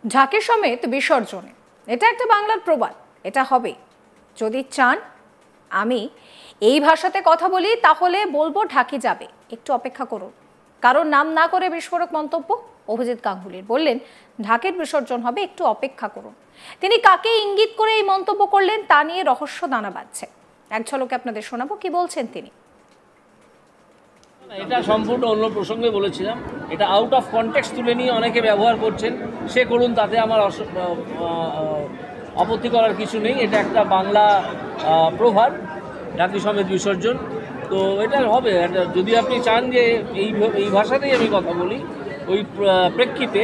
ঢাকে সমেত বিসর্জনে, এটা একটা বাংলার প্রবাদ, এটা হবে। যদি চান আমি এই ভাষাতে কথা বলি তাহলে বলবো ঢাকি যাবে, একটু অপেক্ষা করুন। কারণ নাম না করে বিস্ফোরক মন্তব্য অভিজিৎ গাঙ্গুলির, বললেন ঢাকের বিসর্জন হবে, একটু অপেক্ষা করুন। তিনি কাকে ইঙ্গিত করে এই মন্তব্য করলেন তা নিয়ে রহস্য দানা বাঁধছে। এক ঝলকে আপনাদের শোনাবো কি বলছেন তিনি। এটা সম্পূর্ণ অন্য প্রসঙ্গে বলেছিলাম, এটা আউট অফ কনটেক্সট তুলে নিয়ে অনেকে ব্যবহার করছেন, সে করুন, তাতে আমার আপত্তি করার কিছু নেই। এটা একটা বাংলা প্রভাব, ঢাকি সমেত বিসর্জন। তো এটা হবে, এটা যদি আপনি চান যে এই ভাষাতেই আমি কথা বলি, ওই প্রেক্ষিতে,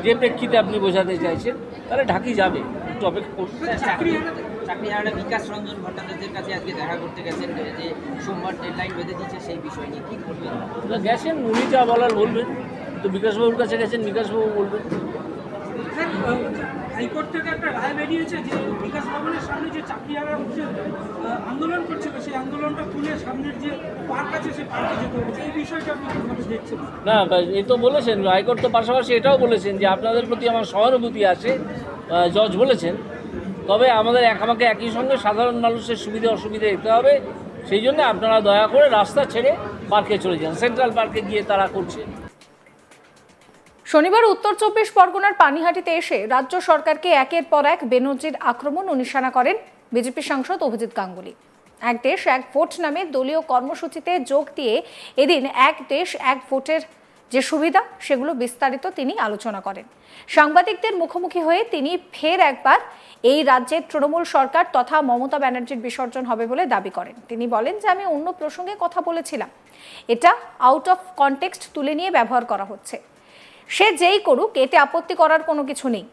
যে প্রেক্ষিতে আপনি বোঝাতে চাইছেন, তাহলে ঢাকি যাবে, একটু অপেক্ষা করুন। চাকরিহারা বিকাশ রঞ্জন ভট্টাচার্যের কাছে আজকে দেখা করতে গেছেন, যে সোমবার ডেডলাইন বেঁধে দিচ্ছে, সেই বিষয় নিয়ে কী করবেন? গেছেন, উনি যা বলার বলবেন। তো বিকাশবাবুর কাছে গেছেন, বিকাশবাবু বলবেন। হাইকোর্ট থেকে একটা রায় বেরিয়েছে যে বিকাশ ভবনের সামনে যে চাকরিহারা আন্দোলন করছিল, সেই আন্দোলনটা তুলে সামনের যে পার্ক আছে সেই পার্কে যেতে হবে। এই বিষয়টা আপনি কিভাবে দেখছেন? না, এই তো বলেছেন হাইকোর্ট, তো পাশাপাশি এটাও বলেছেন যে আপনাদের প্রতি আমার সহানুভূতি আছে, জজ বলেছেন। তবে আমাদের আমাকে একই সঙ্গে সাধারণ মানুষের সুবিধা অসুবিধা দেখতে হবে, সেই জন্য আপনারা দয়া করে রাস্তা ছেড়ে পার্কে চলে যান। সেন্ট্রাল পার্কে গিয়ে তারা করছে। শনিবার উত্তর 24 পরগনার পানিহাটিতে এসে রাজ্য সরকারকে একের পর এক বেনজির আক্রমণ ও নিশানা করেন বিজেপি সাংসদ অভিজিৎ গাঙ্গুলি। এক দেশ এক ভোট নামে দলীয় কর্মসূচিতে যোগ দিয়ে এদিন এক দেশ এক ভোটের যে সুবিধা সেগুলো বিস্তারিত তিনি আলোচনা করেন। সাংবাদিকদের মুখোমুখি হয়ে তিনি ফের একবার এই রাজ্যের তৃণমূল সরকার তথা মমতা ব্যানার্জির বিসর্জন হবে বলে দাবি করেন। তিনি বলেন যে আমি অন্য প্রসঙ্গে কথা বলেছিলাম, এটা আউট অফ কনটেক্সট তুলে নিয়ে ব্যবহার করা হচ্ছে। সে যেই করুক, এতে আপত্তি করার কোনো কিছু নেই।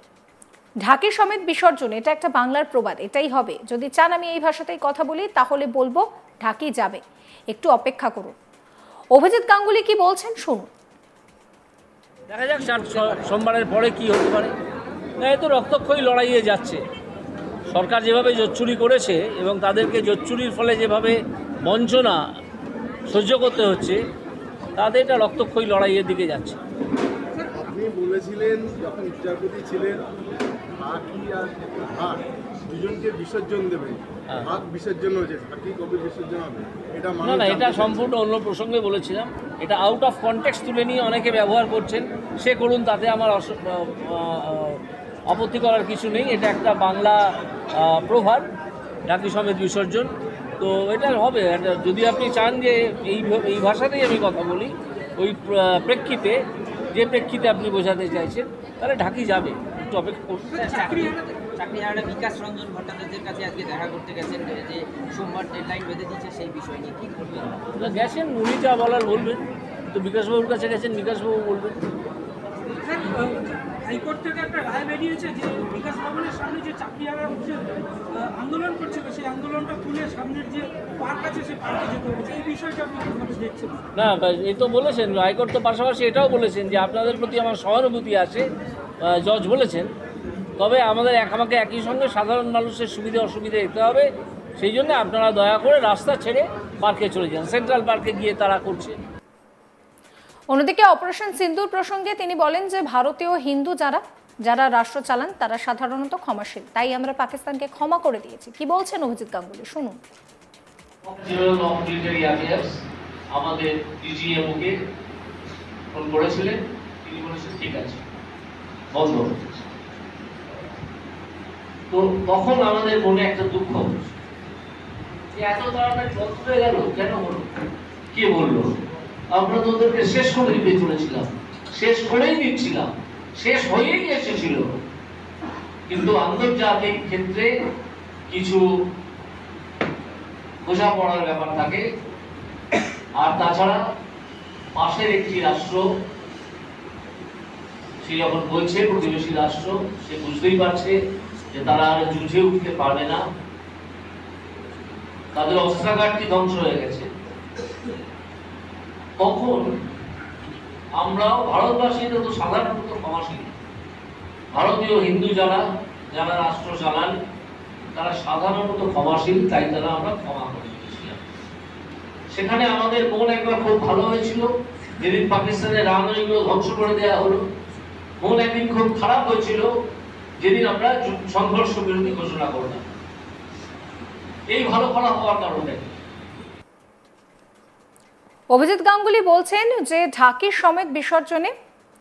ঢাকি সমেত বিসর্জন, এটা একটা বাংলার প্রবাদ, এটাই হবে। যদি চান আমি এই ভাষাতেই কথা বলি তাহলে বলবো ঢাকি যাবে, একটু অপেক্ষা করুন। অভিজিৎ গাঙ্গুলি কি বলছেন শুনুন। দেখা যাক সোমবারের পরে কি হতে পারে। এই তো রক্তক্ষয়ী লড়াইয়ে যাচ্ছে। সরকার যেভাবে জোচ্চুরি করেছে এবং তাদেরকে জোচ্চুরির ফলে যেভাবে বঞ্চনা সহ্য করতে হচ্ছে, তাদের এটা রক্তক্ষয়ী লড়াইয়ের দিকে যাচ্ছে। আপনি বলেছিলেন যখন বিচারপতি ছিলেন, ঢাকি আর হাট দুজনকে বিসর্জন দেবেন, হাত বিসর্জন হয়েছে, ঢাকি কবে বিসর্জন হবে? এটা না, এটা সম্পূর্ণ অন্য প্রসঙ্গে বলেছিলাম। এটা আউট অফ কনটেক্সট তুলে নিয়ে অনেকে ব্যবহার করছেন, সে করুন, তাতে আমার আপত্তি করার কিছু নেই। এটা একটা বাংলা প্রভাব, ঢাকি সমেত বিসর্জন। তো এটা হবে, এটা যদি আপনি চান যে এই ভাষাতেই আমি কথা বলি, ওই প্রেক্ষিতে, যে প্রেক্ষিতে আপনি বোঝাতে চাইছেন, তাহলে ঢাকি যাবে, একটু অপেক্ষা করুন। চাকরিহারা বিকাশ রঞ্জন ভট্টাচার্যের কাছে আজকে দেখা করতে গেছেন, যে সোমবার ডেডলাইন বেঁধে দিচ্ছে, সেই বিষয় নিয়ে কী করবেন? গেছেন, উনি যা বলার বলবেন। তো বিকাশবাবুর কাছে গেছেন, বিকাশবাবু বলবেন। হাইকোর্ট থেকে একটা রায় বেরিয়েছে যে বিকাশ ভবনের সামনে যে চাকরিহারা আন্দোলন করছিল, সেই আন্দোলনটা তুলে সামনের যে পার্ক আছে সেই পার্কে যেতে হবে। এই বিষয়টা আপনি কিভাবে দেখছেন? না, এই তো বলেছেন হাইকোর্ট, তো পাশাপাশি এটাও বলেছেন যে আপনাদের প্রতি আমার সহানুভূতি আছে, জজ বলেছেন। তবে আমাকে একই সঙ্গে সাধারণ মানুষের সুবিধা অসুবিধা দেখতে হবে, সেই জন্য আপনারা দয়া করে রাস্তা ছেড়ে পার্কে চলে যান। সেন্ট্রাল পার্কে গিয়ে তারা করছে। অন্যদিকে অপারেশন সিন্দুর প্রসঙ্গে তিনি বলেন যে ভারতীয় হিন্দু যারা রাষ্ট্র চালান তারা সাধারণত ক্ষমাশীল, তাই আমরা পাকিস্তানকে ক্ষমা করে দিয়েছি। কি বলছেন অভিজিৎ গাঙ্গুলি শুনুন। আমাদের ডিজিএমওকে ফোন করেছিলেন, তিনি বলেছেন ঠিক আছে, বন্ধ। তো তখন আমাদের মনে একটা দুঃখ হচ্ছে যে এত তাড়াতাড়ি বন্ধ হয়ে গেল, কেন হলো, কে বললো? আমরা তো ওদেরকে শেষ করে দিতে চলেছিলাম, শেষ করেই দিচ্ছিলাম, শেষ হয়েই এসেছিল। কিন্তু আন্তর্জাতিক ক্ষেত্রে কিছু বোঝাপড়ার ব্যাপার থাকে, আর তাছাড়া পাশের একটি রাষ্ট্র, সে যখন বলছে প্রতিবেশী রাষ্ট্র, সে বুঝতেই পারছে যে তারা আর যুঝে উঠতে পারবে না, তাদের অস্ত্রাগারটি ধ্বংস হয়ে গেছে। তখন আমরাও ভারতবাসীরা তো সাধারণত ক্ষমাশীল। ভারতীয় হিন্দু যারা রাষ্ট্র চালান তারা সাধারণত ক্ষমাশীল, তাই তারা আমরা ক্ষমা করে দিয়েছিলাম। সেখানে আমাদের মন একবার খুব ভালো হয়েছিল যেদিন পাকিস্তানের রানওয়েগুলো ধ্বংস করে দেওয়া হলো, মন একদিন খুব খারাপ হয়েছিল যেদিন আমরা সংঘর্ষ বিরোধী ঘোষণা করলাম। এই ভালো ফলা হওয়ার কারণে অভিজিৎ গাঙ্গুলি বলছেন যে ঢাকি সমেত বিসর্জনে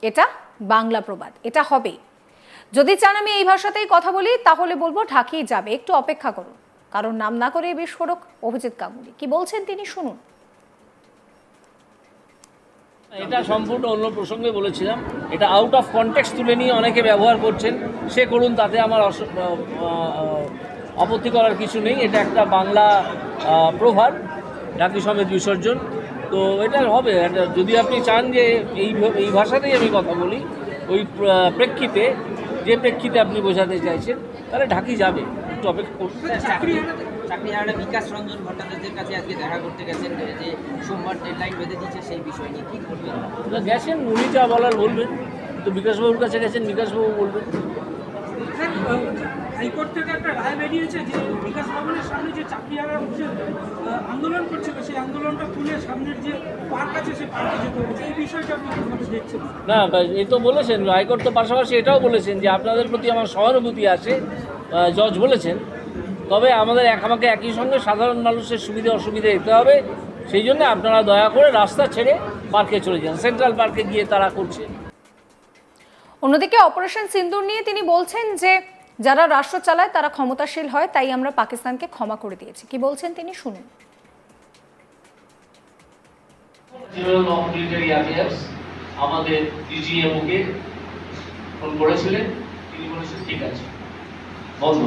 এটা বাংলা প্রবাদ, এটা হবেই। যদি চান আমি এই ভাষাতেই কথা বলি তাহলে বলবো ঢাকি যাবে, একটু অপেক্ষা করুন। কারণ নাম না করে বিস্ফোরক অভিজিৎ গাঙ্গুলি কি বলছেন তিনি শুনুন। এটা সম্পূর্ণ অন্য প্রসঙ্গে বলেছিলাম, এটা আউট অফ কনটেক্সট তুলে নিয়ে অনেকে ব্যবহার করছেন, সে করুন, তাতে আমার আপত্তি করার কিছু নেই। এটা একটা বাংলা প্রভাব, ঢাকি সমেত বিসর্জন, তো এটা হবে। যদি আপনি চান যে এই ভাষাতেই আমি কথা বলি, ওই প্রেক্ষিতে, যে প্রেক্ষিতে আপনি বোঝাতে চাইছেন, তাহলে ঢাকি যাবে, একটু অপেক্ষা করুন। চাকরিহারা বিকাশ রঞ্জন ভট্টাচার্যের কাছে আজকে দেখা করতে গেছেন, যে সোমবার ডেডলাইন বেঁধে দিচ্ছে, সেই বিষয় নিয়ে কী করবেন? গেছেন, উনি যা বলার বলবেন, তো বিকাশবাবুর কাছে গেছেন, বিকাশবাবু বলবেন। হাইকোর্ট থেকে একটা রায় বেরিয়েছে যে বিকাশ ভবনের সামনে যে চাকরিহারা উঠে আন্দোলন করছিল, সেই আন্দোলনটা তুলে সামনের যে পার্ক আছে সেই পার্কে যেতে হবে। এই বিষয়টা আপনি কিভাবে দেখছেন? না, এই তো বলেছেন হাইকোর্ট, তো পাশাপাশি এটাও বলেছেন যে আপনাদের প্রতি আমার সহানুভূতি আছে, জজ বলেছেন, তবে আমাদের আমাকে একই সঙ্গে সাধারণ মানুষের সুবিধা অসুবিধা দিতে হবে, সেই জন্য আপনারা দয়া করে রাস্তা ছেড়ে পার্কে চলে যান। সেন্ট্রাল পার্কে গিয়ে তারা করছে। অন্যদিকে অপারেশন সিন্দুর নিয়ে তিনি বলছেন যে যারা রাষ্ট্র চালায় তারা ক্ষমতাশীল হয়, তাই আমরা পাকিস্তানকে ক্ষমা করে দিয়েছি। কি বলছেন তিনি শুনুন। আমাদের ডিজিএমওকে ফোন করেছিলেন, তিনি বলেছেন ঠিক আছে, বন্ধ।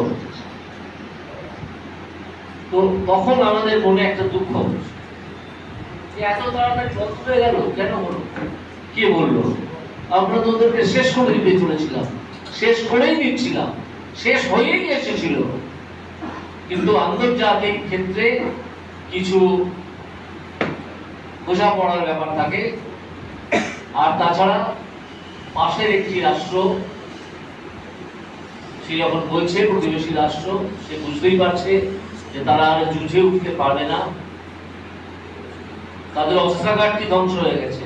তো তখন আমাদের মনে একটা দুঃখ যে এত ধরনের যন্ত্র হয়ে গেল, কেন হলো, কে বললো? আমরা তো ওদেরকে শেষ করে দিতে চলেছিলাম, শেষ করেই দিচ্ছিলাম, শেষ হয়েই এসেছিল। কিন্তু আন্তর্জাতিক ক্ষেত্রে কিছু বোঝাপড়ার ব্যাপার থাকে, আর তাছাড়া পাশের একটি রাষ্ট্র, সে যখন বলছে প্রতিবেশী রাষ্ট্র, সে বুঝতেই পারছে যে তারা আর যুঝে উঠতে পারবে না, তাদের অস্ত্রাগারটি ধ্বংস হয়ে গেছে।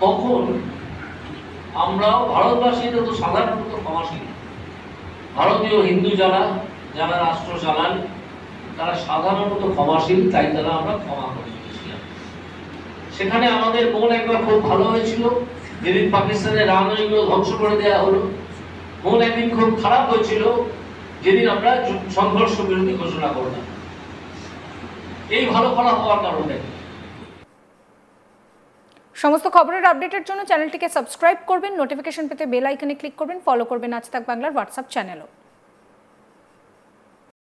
তখন আমরাও ভারতবাসীরা তো সাধারণত ক্ষমাশীল, ভারতীয় হিন্দু যারা রাষ্ট্র চালান তারা সাধারণত ক্ষমাশীল, তাই তারা আমরা ক্ষমা করে দিয়েছিলাম। সেখানে আমাদের মন একবার খুব ভালো হয়েছিল যেদিন পাকিস্তানের রানওয়েগুলো ধ্বংস করে দেওয়া হলো। মন একদিন খুব খারাপ হয়েছিল যেদিন আমরা সংঘর্ষ বিরোধী ঘোষণা করলাম। এই ভালো ফলা হওয়ার কারণে সমস্ত খবরের আপডেটের জন্য চ্যানেলটিকে সাবস্ক্রাইব করবেন, নোটিফিকেশন পেতে বেল আইকনে ক্লিক করবেন, ফলো করবেন আজ তাক বাংলার হোয়াটসঅ্যাপ চ্যানেলও।